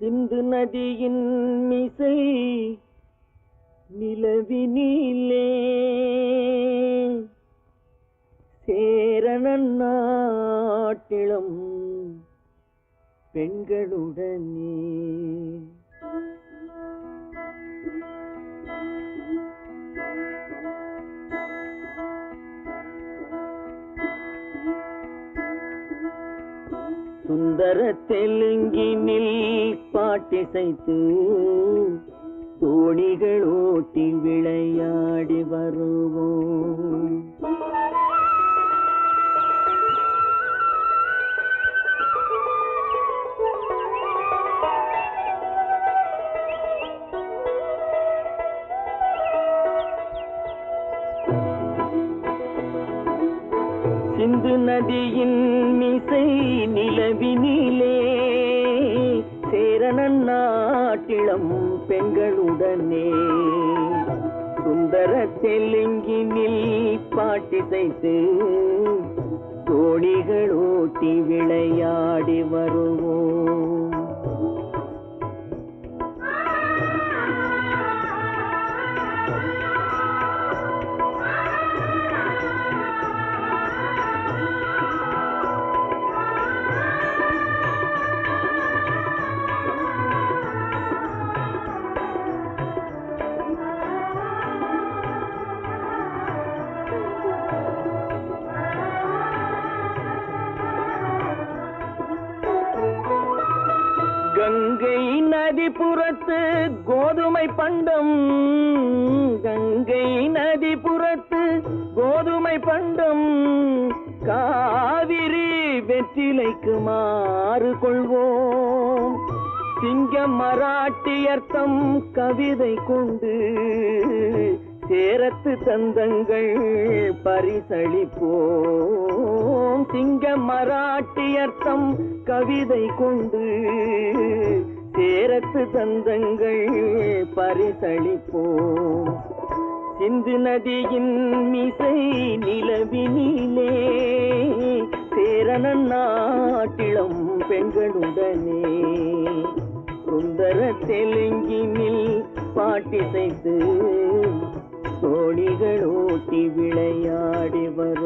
சிந்து நதியின் மிசை நிலவினிலே சேரணன் நாட்டிளம் பெண்களுடனே சுந்தர தெலுங்கினில் பாட்டிசைத்து தோணிகள் ஓட்டி விளையாடி வருவோம். சிந்து நதியின் மிசை நிலவினிலே சேரணன் நாட்டிளம் பெண்களுடனே சுந்தர தெலுங்கினில் பாட்டிசைத்து தோணிகள் ஓட்டி விளையாடி வருவோம். கங்கை நதிபுறத்து கோதுமை பண்டம், கங்கை நதிபுறத்து கோதுமை பண்டம், காவிரி வெற்றிலைக்கு மாறு கொள்வோம். சிங்க மராட்டியர்த்தம் கவிதை கொண்டு சேரத்து தந்தங்கள் பரிசளிப்போம். சிங்க மராட்டியர்த்தம் கவிதை கொண்டு சேரத்து தந்தங்கள் பரிசளிப்போம். சிந்து நதியின் மிசை நிலவினிலே சேரணன் நாட்டிளம் பெண்களுடனே சுந்தர தெலுங்கினில் பாட்டிசைத்து தோணிகள் ஓட்டி விளையாடி வரும்.